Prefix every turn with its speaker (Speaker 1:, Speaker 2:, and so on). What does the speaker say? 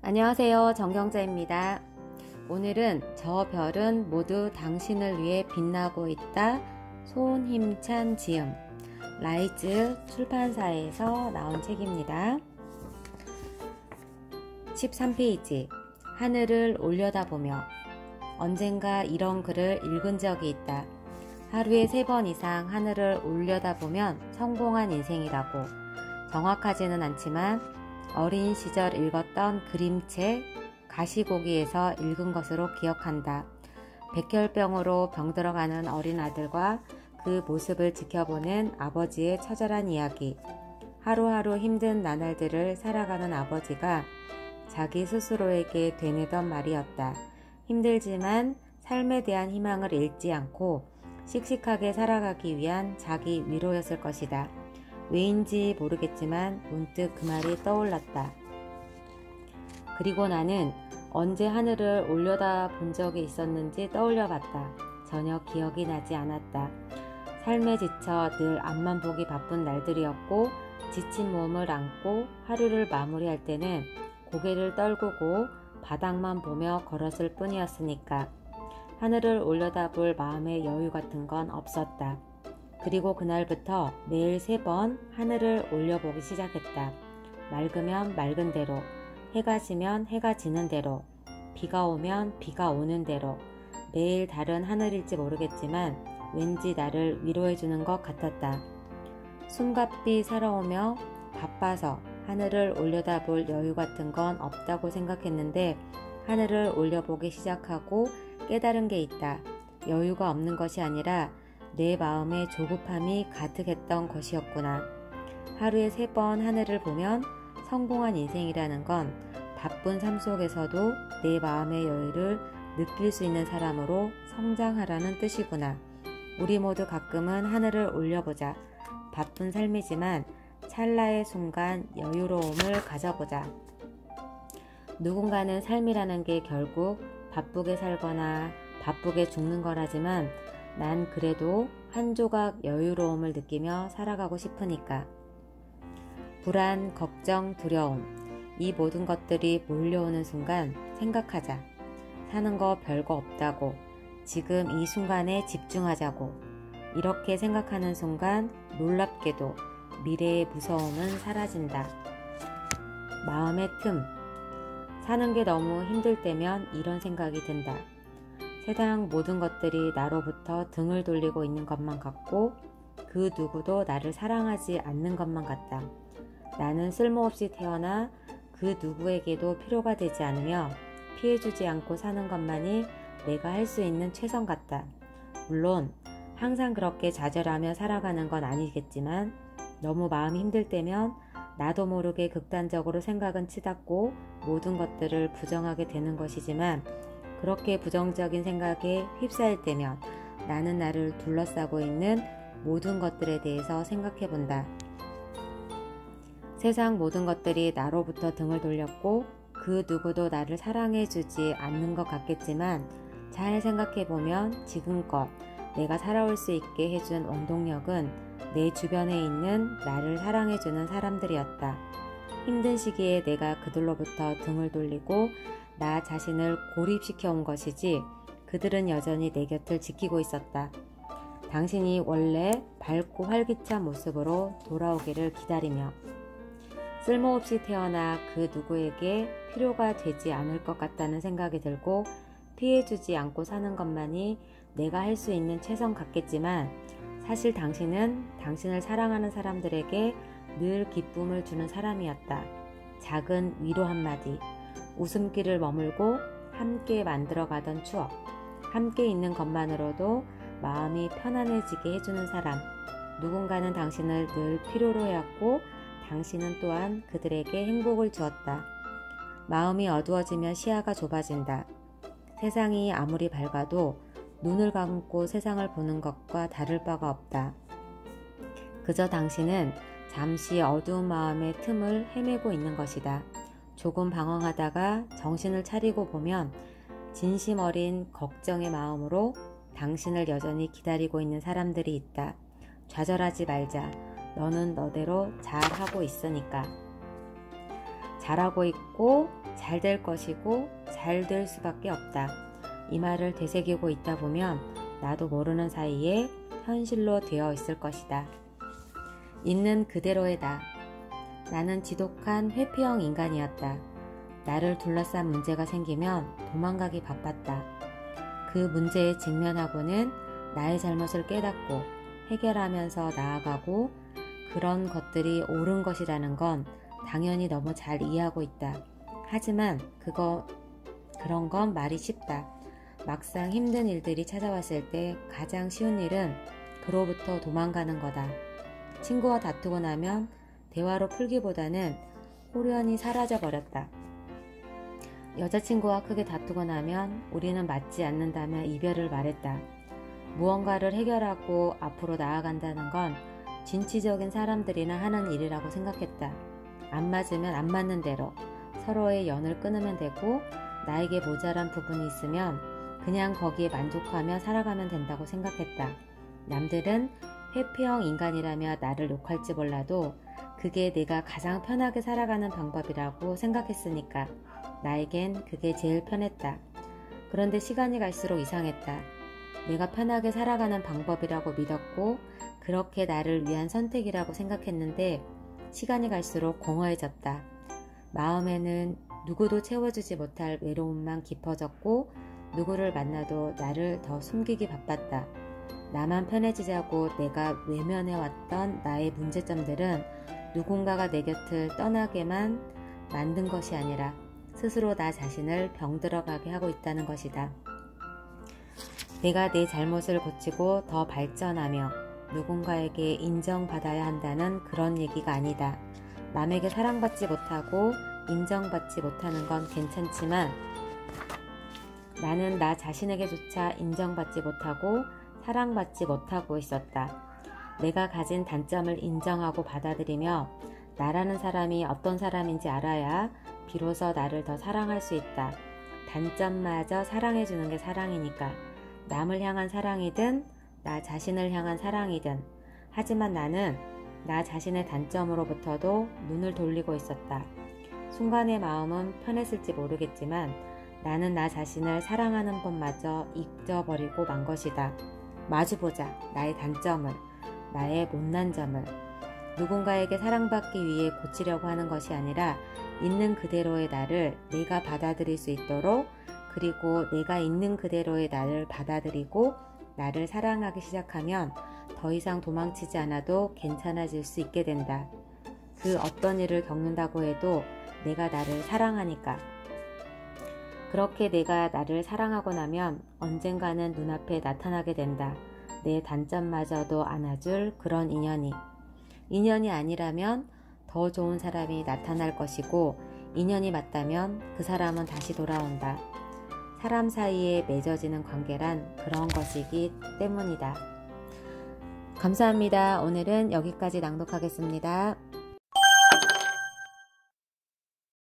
Speaker 1: 안녕하세요. 정경자입니다. 오늘은 저 별은 모두 당신을 위해 빛나고 있다. 손힘찬 지음, 라이즈 출판사에서 나온 책입니다. 13페이지. 하늘을 올려다보며. 언젠가 이런 글을 읽은 적이 있다. 하루에 3번 이상 하늘을 올려다보면 성공한 인생이라고. 정확하지는 않지만 어린 시절 읽었던 그림책 가시고기에서 읽은 것으로 기억한다. 백혈병으로 병들어가는 어린 아들과 그 모습을 지켜보는 아버지의 처절한 이야기. 하루하루 힘든 나날들을 살아가는 아버지가 자기 스스로에게 되뇌던 말이었다. 힘들지만 삶에 대한 희망을 잃지 않고 씩씩하게 살아가기 위한 자기 위로였을 것이다. 왜인지 모르겠지만 문득 그 말이 떠올랐다. 그리고 나는 언제 하늘을 올려다 본 적이 있었는지 떠올려봤다. 전혀 기억이 나지 않았다. 삶에 지쳐 늘 앞만 보기 바쁜 날들이었고 지친 몸을 안고 하루를 마무리할 때는 고개를 떨구고 바닥만 보며 걸었을 뿐이었으니까 하늘을 올려다볼 마음의 여유 같은 건 없었다. 그리고 그날부터 매일 3번 하늘을 올려보기 시작했다. 맑으면 맑은 대로, 해가 지면 해가 지는 대로, 비가 오면 비가 오는 대로. 매일 다른 하늘일지 모르겠지만 왠지 나를 위로해주는 것 같았다. 숨가삐 살아오며 바빠서 하늘을 올려다볼 여유 같은 건 없다고 생각했는데 하늘을 올려보기 시작하고 깨달은 게 있다. 여유가 없는 것이 아니라 내 마음에 조급함이 가득했던 것이었구나. 하루에 3번 하늘을 보면 성공한 인생이라는 건 바쁜 삶 속에서도 내 마음의 여유를 느낄 수 있는 사람으로 성장하라는 뜻이구나. 우리 모두 가끔은 하늘을 올려보자. 바쁜 삶이지만 찰나의 순간 여유로움을 가져보자. 누군가는 삶이라는 게 결국 바쁘게 살거나 바쁘게 죽는 거라지만 난 그래도 한 조각 여유로움을 느끼며 살아가고 싶으니까. 불안, 걱정, 두려움, 이 모든 것들이 몰려오는 순간 생각하자. 사는 거 별거 없다고. 지금 이 순간에 집중하자고. 이렇게 생각하는 순간 놀랍게도 미래의 무서움은 사라진다. 마음의 틈. 사는 게 너무 힘들 때면 이런 생각이 든다. 세상 모든 것들이 나로부터 등을 돌리고 있는 것만 같고 그 누구도 나를 사랑하지 않는 것만 같다. 나는 쓸모없이 태어나 그 누구에게도 필요가 되지 않으며 피해주지 않고 사는 것만이 내가 할 수 있는 최선 같다. 물론 항상 그렇게 좌절하며 살아가는 건 아니겠지만 너무 마음이 힘들 때면 나도 모르게 극단적으로 생각은 치닫고 모든 것들을 부정하게 되는 것이지만 그렇게 부정적인 생각에 휩싸일 때면 나는 나를 둘러싸고 있는 모든 것들에 대해서 생각해 본다. 세상 모든 것들이 나로부터 등을 돌렸고 그 누구도 나를 사랑해 주지 않는 것 같겠지만 잘 생각해 보면 지금껏 내가 살아올 수 있게 해준 원동력은 내 주변에 있는 나를 사랑해 주는 사람들이었다. 힘든 시기에 내가 그들로부터 등을 돌리고 나 자신을 고립시켜 온 것이지 그들은 여전히 내 곁을 지키고 있었다. 당신이 원래 밝고 활기찬 모습으로 돌아오기를 기다리며 쓸모없이 태어나 그 누구에게 필요가 되지 않을 것 같다는 생각이 들고 피해주지 않고 사는 것만이 내가 할 수 있는 최선 같겠지만 사실 당신은 당신을 사랑하는 사람들에게 늘 기쁨을 주는 사람이었다. 작은 위로 한마디, 웃음기를 머물고 함께 만들어가던 추억, 함께 있는 것만으로도 마음이 편안해지게 해주는 사람. 누군가는 당신을 늘 필요로 해왔고 당신은 또한 그들에게 행복을 주었다. 마음이 어두워지면 시야가 좁아진다. 세상이 아무리 밝아도 눈을 감고 세상을 보는 것과 다를 바가 없다. 그저 당신은 잠시 어두운 마음의 틈을 헤매고 있는 것이다. 조금 방황하다가 정신을 차리고 보면 진심 어린 걱정의 마음으로 당신을 여전히 기다리고 있는 사람들이 있다. 좌절하지 말자. 너는 너대로 잘하고 있으니까. 잘하고 있고 잘 될 것이고 잘 될 수밖에 없다. 이 말을 되새기고 있다 보면 나도 모르는 사이에 현실로 되어 있을 것이다. 있는 그대로의 나. 나는 지독한 회피형 인간이었다. 나를 둘러싼 문제가 생기면 도망가기 바빴다. 그 문제에 직면하고는 나의 잘못을 깨닫고 해결하면서 나아가고 그런 것들이 옳은 것이라는 건 당연히 너무 잘 이해하고 있다. 하지만 그런 건 말이 쉽다. 막상 힘든 일들이 찾아왔을 때 가장 쉬운 일은 그로부터 도망가는 거다. 친구와 다투고 나면 대화로 풀기보다는 홀연히 사라져 버렸다. 여자친구와 크게 다투고 나면 우리는 맞지 않는다며 이별을 말했다. 무언가를 해결하고 앞으로 나아간다는 건 진취적인 사람들이나 하는 일이라고 생각했다. 안 맞으면 안 맞는 대로 서로의 연을 끊으면 되고 나에게 모자란 부분이 있으면 그냥 거기에 만족하며 살아가면 된다고 생각했다. 남들은 회피형 인간이라며 나를 욕할지 몰라도 그게 내가 가장 편하게 살아가는 방법이라고 생각했으니까 나에겐 그게 제일 편했다. 그런데 시간이 갈수록 이상했다. 내가 편하게 살아가는 방법이라고 믿었고 그렇게 나를 위한 선택이라고 생각했는데 시간이 갈수록 공허해졌다. 마음에는 누구도 채워주지 못할 외로움만 깊어졌고 누구를 만나도 나를 더 숨기기 바빴다. 나만 편해지자고 내가 외면해왔던 나의 문제점들은 누군가가 내 곁을 떠나게만 만든 것이 아니라 스스로 나 자신을 병들어가게 하고 있다는 것이다. 내가 내 잘못을 고치고 더 발전하며 누군가에게 인정받아야 한다는 그런 얘기가 아니다. 남에게 사랑받지 못하고 인정받지 못하는 건 괜찮지만 나는 나 자신에게조차 인정받지 못하고 사랑받지 못하고 있었다. 내가 가진 단점을 인정하고 받아들이며 나라는 사람이 어떤 사람인지 알아야 비로소 나를 더 사랑할 수 있다. 단점마저 사랑해주는 게 사랑이니까. 남을 향한 사랑이든 나 자신을 향한 사랑이든. 하지만 나는 나 자신의 단점으로부터도 눈을 돌리고 있었다. 순간의 마음은 편했을지 모르겠지만 나는 나 자신을 사랑하는 법마저 잊어버리고 만 것이다. 마주보자. 나의 단점을, 나의 못난 점을. 누군가에게 사랑받기 위해 고치려고 하는 것이 아니라 있는 그대로의 나를 내가 받아들일 수 있도록, 그리고 내가 있는 그대로의 나를 받아들이고 나를 사랑하기 시작하면 더 이상 도망치지 않아도 괜찮아질 수 있게 된다. 그 어떤 일을 겪는다고 해도 내가 나를 사랑하니까. 그렇게 내가 나를 사랑하고 나면 언젠가는 눈앞에 나타나게 된다. 내 단점마저도 안아줄 그런 인연이. 인연이 아니라면 더 좋은 사람이 나타날 것이고, 인연이 맞다면 그 사람은 다시 돌아온다. 사람 사이에 맺어지는 관계란 그런 것이기 때문이다. 감사합니다. 오늘은 여기까지 낭독하겠습니다.